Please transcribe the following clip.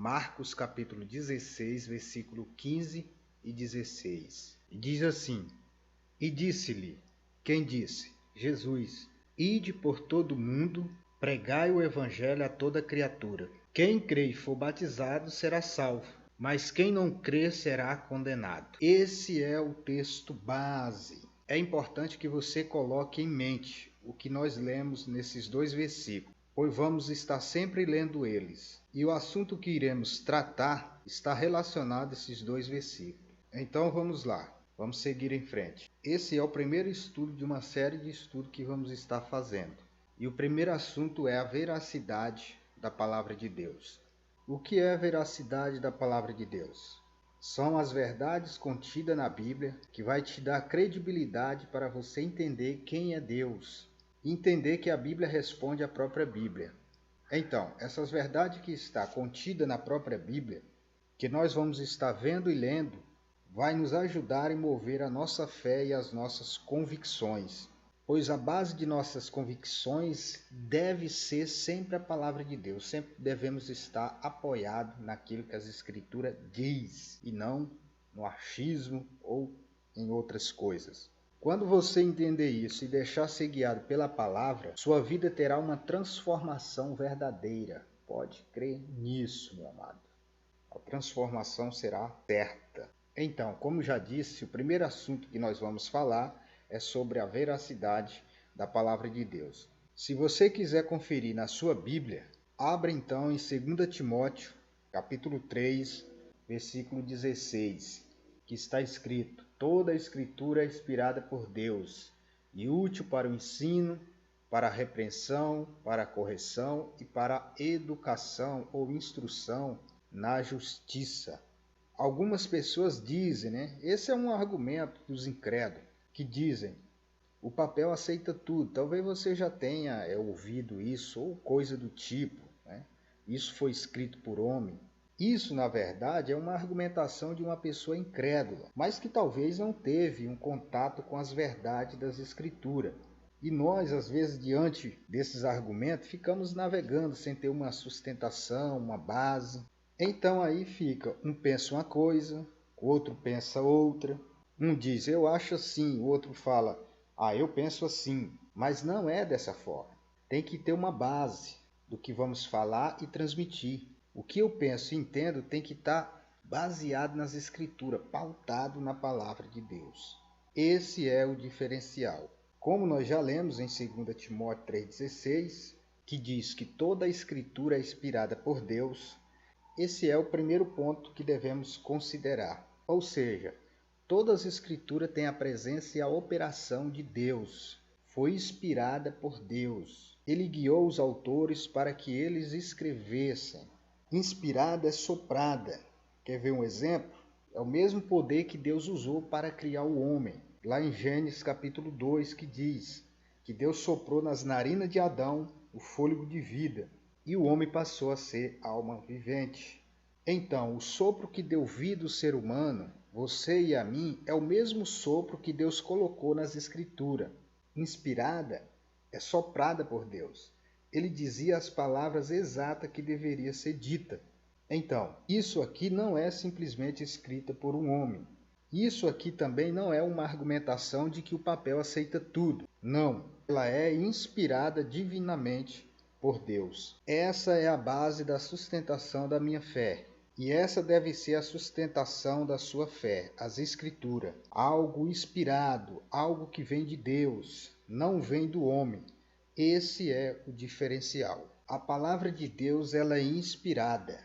Marcos capítulo 16, versículo 15 e 16. E diz assim: E disse-lhe, quem disse? Jesus: Ide por todo o mundo, pregai o evangelho a toda criatura. Quem crê e for batizado será salvo, mas quem não crê será condenado. Esse é o texto base. É importante que você coloque em mente o que nós lemos nesses dois versículos, pois vamos estar sempre lendo eles. E o assunto que iremos tratar está relacionado a esses dois versículos. Então vamos lá, vamos seguir em frente. Esse é o primeiro estudo de uma série de estudos que vamos estar fazendo. E o primeiro assunto é a veracidade da palavra de Deus. O que é a veracidade da palavra de Deus? São as verdades contidas na Bíblia que vai te dar credibilidade para você entender quem é Deus. Entender que a Bíblia responde à própria Bíblia. Então, essas verdades que está contida na própria Bíblia, que nós vamos estar vendo e lendo, vai nos ajudar a mover a nossa fé e as nossas convicções. Pois a base de nossas convicções deve ser sempre a palavra de Deus. Sempre devemos estar apoiados naquilo que as Escrituras diz e não no achismo ou em outras coisas. Quando você entender isso e deixar ser guiado pela palavra, sua vida terá uma transformação verdadeira. Pode crer nisso, meu amado. A transformação será certa. Então, como já disse, o primeiro assunto que nós vamos falar é sobre a veracidade da palavra de Deus. Se você quiser conferir na sua Bíblia, abra então em 2 Timóteo, capítulo 3, versículo 16, que está escrito: Toda a Escritura é inspirada por Deus e útil para o ensino, para a repreensão, para a correção e para a educação ou instrução na justiça. Algumas pessoas dizem, esse é um argumento dos incrédulos, que dizem, o papel aceita tudo. Talvez você já tenha ouvido isso ou coisa do tipo, Isso foi escrito por homem. Isso, na verdade, é uma argumentação de uma pessoa incrédula, mas que talvez não teve um contato com as verdades das Escrituras. E nós, às vezes, diante desses argumentos, ficamos navegando sem ter uma sustentação, uma base. Então aí fica, um pensa uma coisa, o outro pensa outra. Um diz, eu acho assim, o outro fala, eu penso assim. Mas não é dessa forma. Tem que ter uma base do que vamos falar e transmitir. O que eu penso e entendo tem que estar baseado nas Escrituras, pautado na palavra de Deus. Esse é o diferencial. Como nós já lemos em 2 Timóteo 3,16, que diz que toda a Escritura é inspirada por Deus, esse é o primeiro ponto que devemos considerar. Ou seja, todas as Escrituras têm a presença e a operação de Deus. Foi inspirada por Deus. Ele guiou os autores para que eles escrevessem. Inspirada é soprada. Quer ver um exemplo? É o mesmo poder que Deus usou para criar o homem. Lá em Gênesis capítulo 2, que diz que Deus soprou nas narinas de Adão o fôlego de vida e o homem passou a ser alma vivente. Então, o sopro que deu vida ao ser humano, você e a mim, é o mesmo sopro que Deus colocou nas Escrituras. Inspirada é soprada por Deus. Ele dizia as palavras exatas que deveria ser dita. Então, isso aqui não é simplesmente escrita por um homem. Isso aqui também não é uma argumentação de que o papel aceita tudo. Não, ela é inspirada divinamente por Deus. Essa é a base da sustentação da minha fé. E essa deve ser a sustentação da sua fé, as Escrituras. Algo inspirado, algo que vem de Deus, não vem do homem. Esse é o diferencial. A palavra de Deus ela é inspirada.